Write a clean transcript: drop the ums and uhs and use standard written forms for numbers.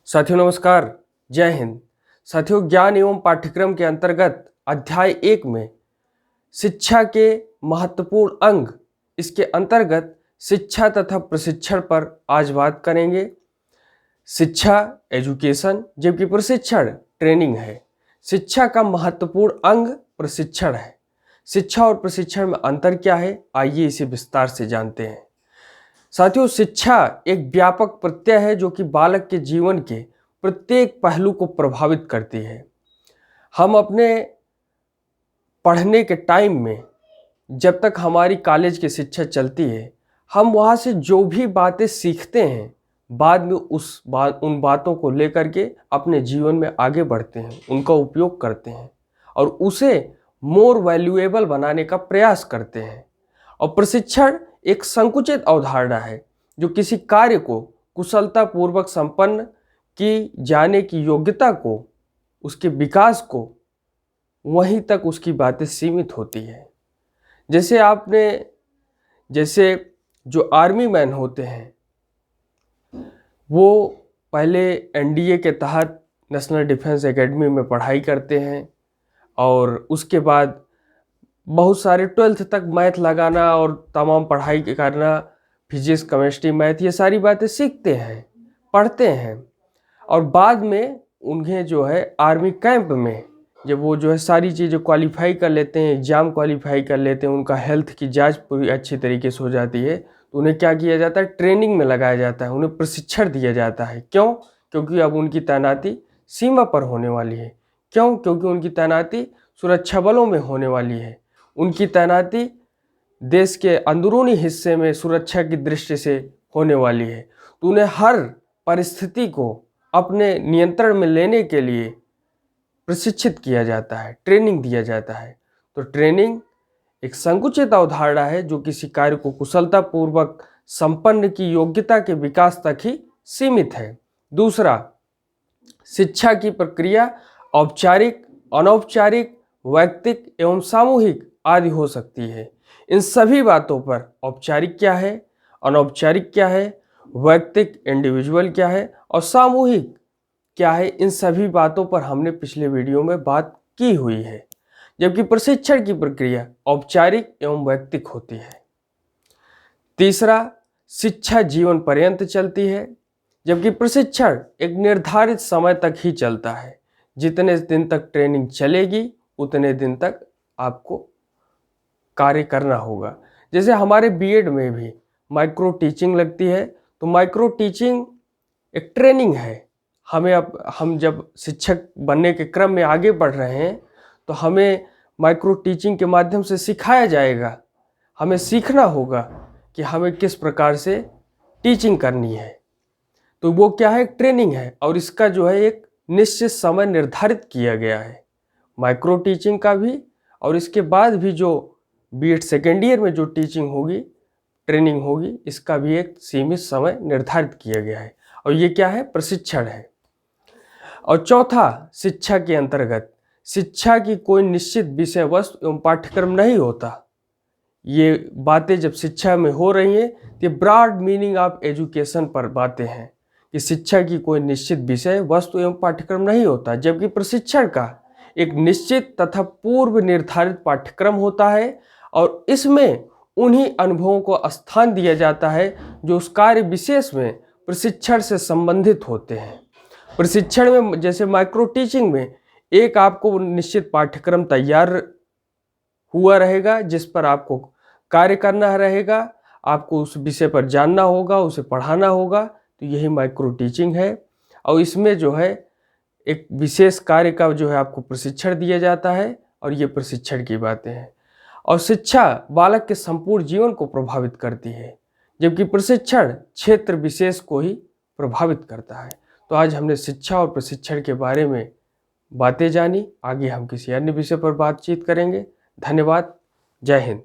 साथियों नमस्कार, जय हिंद। साथियों, ज्ञान एवं पाठ्यक्रम के अंतर्गत अध्याय 1 में शिक्षा के महत्वपूर्ण अंग, इसके अंतर्गत शिक्षा तथा प्रशिक्षण पर आज बात करेंगे। शिक्षा एजुकेशन जबकि प्रशिक्षण ट्रेनिंग है। शिक्षा का महत्वपूर्ण अंग प्रशिक्षण है। शिक्षा और प्रशिक्षण में अंतर क्या है, आइए इसे विस्तार से जानते हैं। साथियों, शिक्षा एक व्यापक प्रत्यय है जो कि बालक के जीवन के प्रत्येक पहलू को प्रभावित करती है। हम अपने पढ़ने के टाइम में, जब तक हमारी कॉलेज की शिक्षा चलती है, हम वहाँ से जो भी बातें सीखते हैं, बाद में उन बातों को लेकर के अपने जीवन में आगे बढ़ते हैं, उनका उपयोग करते हैं और उसे मोर वैल्यूएबल बनाने का प्रयास करते हैं। और प्रशिक्षण एक संकुचित अवधारणा है जो किसी कार्य को कुशलतापूर्वक संपन्न की जाने की योग्यता को, उसके विकास को, वहीं तक उसकी बातें सीमित होती है। जैसे जो आर्मी मैन होते हैं, वो पहले एनडीए के तहत नेशनल डिफेंस एकेडमी में पढ़ाई करते हैं और उसके बाद बहुत सारे 12th तक मैथ लगाना और तमाम पढ़ाई करना, फिजिक्स केमिस्ट्री मैथ, ये सारी बातें सीखते हैं, पढ़ते हैं और बाद में उन्हें जो है आर्मी कैंप में जब वो जो है सारी चीज़ें क्वालिफाई कर लेते हैं, एग्ज़ाम क्वालिफाई कर लेते हैं, उनका हेल्थ की जांच पूरी अच्छी तरीके से हो जाती है, तो उन्हें क्या किया जाता है, ट्रेनिंग में लगाया जाता है, उन्हें प्रशिक्षण दिया जाता है। क्यों? क्योंकि अब उनकी तैनाती सीमा पर होने वाली है। क्यों? क्योंकि उनकी तैनाती सुरक्षा बलों में होने वाली है। उनकी तैनाती देश के अंदरूनी हिस्से में सुरक्षा की दृष्टि से होने वाली है। तो उन्हें हर परिस्थिति को अपने नियंत्रण में लेने के लिए प्रशिक्षित किया जाता है, ट्रेनिंग दिया जाता है। तो ट्रेनिंग एक संकुचित अवधारणा है जो किसी कार्य को कुशलतापूर्वक संपन्न की योग्यता के विकास तक ही सीमित है। दूसरा, शिक्षा की प्रक्रिया औपचारिक, अनौपचारिक, वैयक्तिक एवं सामूहिक आदि हो सकती है। इन सभी बातों पर औपचारिक क्या है, अनौपचारिक क्या है, वैयक्तिक इंडिविजुअल क्या है और सामूहिक क्या है, इन सभी बातों पर हमने पिछले वीडियो में बात की हुई है। जबकि प्रशिक्षण की प्रक्रिया औपचारिक एवं वैयक्तिक होती है। तीसरा, शिक्षा जीवन पर्यंत चलती है, जबकि प्रशिक्षण एक निर्धारित समय तक ही चलता है। जितने दिन तक ट्रेनिंग चलेगी उतने दिन तक आपको कार्य करना होगा। जैसे हमारे बीएड में भी माइक्रो टीचिंग लगती है, तो माइक्रो टीचिंग एक ट्रेनिंग है। हम जब शिक्षक बनने के क्रम में आगे बढ़ रहे हैं तो हमें माइक्रो टीचिंग के माध्यम से सिखाया जाएगा, हमें सीखना होगा कि हमें किस प्रकार से टीचिंग करनी है। तो वो क्या है, ट्रेनिंग है और इसका जो है एक निश्चित समय निर्धारित किया गया है, माइक्रो टीचिंग का भी और इसके बाद भी जो बीएड सेकेंड ईयर में जो टीचिंग होगी, ट्रेनिंग होगी, इसका भी एक सीमित समय निर्धारित किया गया है और ये क्या है, प्रशिक्षण है। और चौथा, शिक्षा के अंतर्गत शिक्षा की कोई निश्चित विषय वस्तु एवं पाठ्यक्रम नहीं होता। ये बातें जब शिक्षा में हो रही हैं तो ब्रॉड मीनिंग ऑफ एजुकेशन पर बातें हैं कि शिक्षा की कोई निश्चित विषय वस्तु एवं पाठ्यक्रम नहीं होता, जबकि प्रशिक्षण का एक निश्चित तथा पूर्व निर्धारित पाठ्यक्रम होता है और इसमें उन्हीं अनुभवों को स्थान दिया जाता है जो उस कार्य विशेष में प्रशिक्षण से संबंधित होते हैं। प्रशिक्षण में जैसे माइक्रो टीचिंग में एक आपको निश्चित पाठ्यक्रम तैयार हुआ रहेगा जिस पर आपको कार्य करना रहेगा, आपको उस विषय पर जानना होगा, उसे पढ़ाना होगा, तो यही माइक्रो टीचिंग है। और इसमें जो है एक विशेष कार्य का जो है आपको प्रशिक्षण दिया जाता है और ये प्रशिक्षण की बातें हैं। और शिक्षा बालक के संपूर्ण जीवन को प्रभावित करती है, जबकि प्रशिक्षण क्षेत्र विशेष को ही प्रभावित करता है। तो आज हमने शिक्षा और प्रशिक्षण के बारे में बातें जानी। आगे हम किसी अन्य विषय पर बातचीत करेंगे। धन्यवाद। जय हिंद।